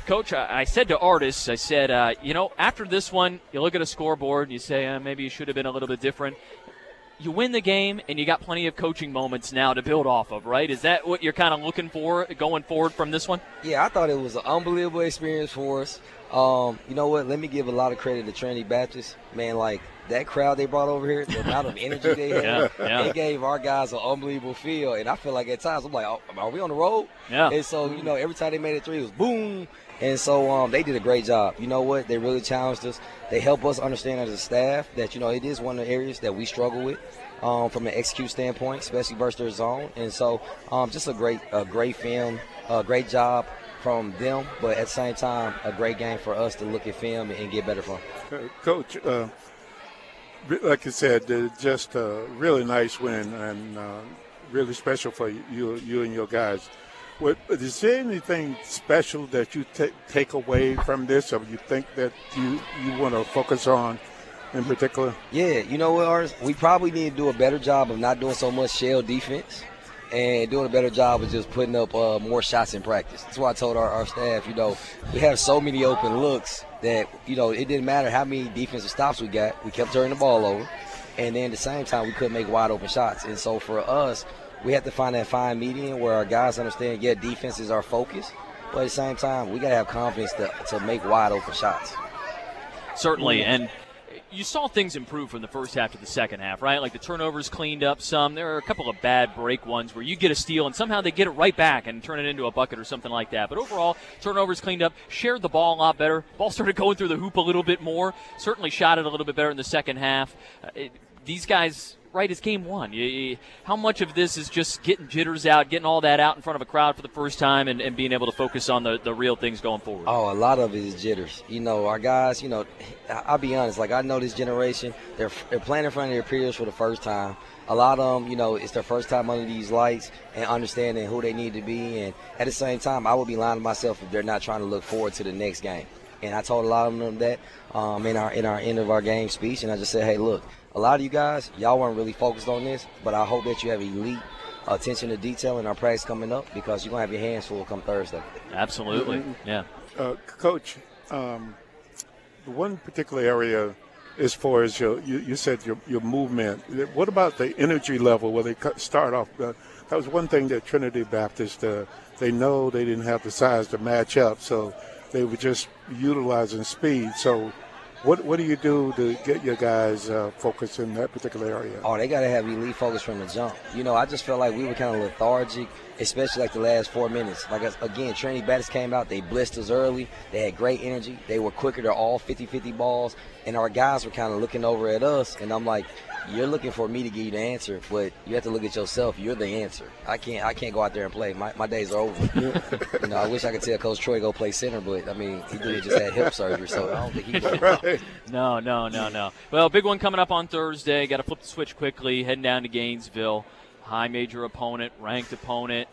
Coach, I said to artists, I said, after this one, you look at a scoreboard and you say, maybe you should have been a little bit different. You win the game, and you got plenty of coaching moments now to build off of, right? Is that what you're kind of looking for going forward from this one? Yeah, I thought it was an unbelievable experience for us. You know what? Let me give a lot of credit to Trinity Baptist. Man, like, that crowd they brought over here, the amount of energy they had, they gave our guys an unbelievable feel. And I feel like at times I'm like, are we on the road? Yeah. And so, every time they made a three, it was boom. And so they did a great job. You know what? They really challenged us. They help us understand as a staff that, it is one of the areas that we struggle with from an execute standpoint, especially versus their zone. And so just a great film, a great job from them, but at the same time, a great game for us to look at film and get better from. Coach, like you said, just a really nice win and really special for you and your guys. Is there anything special that you take away from this, or you think that you want to focus on in particular? Yeah, you know what, Ars? We probably need to do a better job of not doing so much shell defense and doing a better job of just putting up more shots in practice. That's why I told our staff, we have so many open looks that, it didn't matter how many defensive stops we got. We kept turning the ball over. And then at the same time, we couldn't make wide open shots. And so for us, we have to find that fine median where our guys understand, defense is our focus. But at the same time, we got to have confidence to make wide open shots. Certainly. And you saw things improve from the first half to the second half, right? Like the turnovers cleaned up some. There are a couple of bad break ones where you get a steal and somehow they get it right back and turn it into a bucket or something like that. But overall, turnovers cleaned up, shared the ball a lot better. Ball started going through the hoop a little bit more. Certainly shot it a little bit better in the second half. These guys, right, it's game one. How much of this is just getting jitters out, getting all that out in front of a crowd for the first time and being able to focus on the real things going forward? Oh, a lot of it is jitters. Our guys, I'll be honest, I know this generation, they're playing in front of their peers for the first time. A lot of them, it's their first time under these lights and understanding who they need to be. And at the same time, I would be lying to myself if they're not trying to look forward to the next game. And I told a lot of them that in our end of our game speech. And I just said, hey, look, a lot of you guys, y'all weren't really focused on this, but I hope that you have elite attention to detail in our practice coming up because you're going to have your hands full come Thursday. Absolutely, yeah. Coach, one particular area as far as you said your movement, what about the energy level where they start off? That was one thing that Trinity Baptist, they know they didn't have the size to match up, so they were just utilizing speed. So what do you do to get your guys focused in that particular area? Oh, they got to have elite focus from the jump. I just felt like we were kind of lethargic, especially the last 4 minutes. Again, Trinity Baptist came out. They blitzed us early. They had great energy. They were quicker to all 50-50 balls. And our guys were kind of looking over at us. And I'm like, you're looking for me to give you the answer, but you have to look at yourself. You're the answer. I can't go out there and play. My days are over. I wish I could tell Coach Troy go play center, but, he really just had hip surgery, so I don't think he can. Right. No. Well, big one coming up on Thursday. Got to flip the switch quickly, heading down to Gainesville. High major opponent, ranked opponent.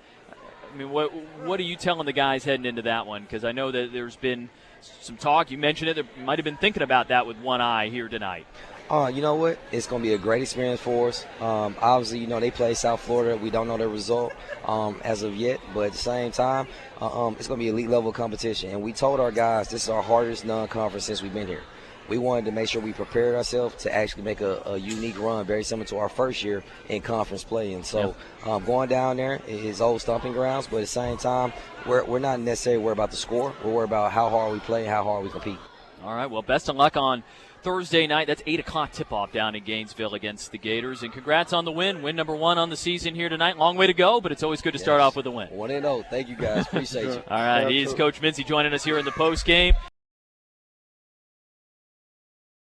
What are you telling the guys heading into that one? Because I know that there's been some talk. You mentioned it. They might have been thinking about that with one eye here tonight. You know what? It's going to be a great experience for us. Obviously, they play South Florida. We don't know the result as of yet. But at the same time, it's going to be elite level competition. And we told our guys this is our hardest non-conference since we've been here. We wanted to make sure we prepared ourselves to actually make a unique run, very similar to our first year in conference play. And so going down there is old stomping grounds. But at the same time, we're not necessarily worried about the score. We're worried about how hard we play and how hard we compete. All right, well, best of luck on Thursday night. That's 8 o'clock tip-off down in Gainesville against the Gators. And congrats on the win. Win number 1 on the season here tonight. Long way to go, but it's always good to start off with a win. 1-0. Thank you, guys. Appreciate you. All right, he's Coach Mincy joining us here in the post game.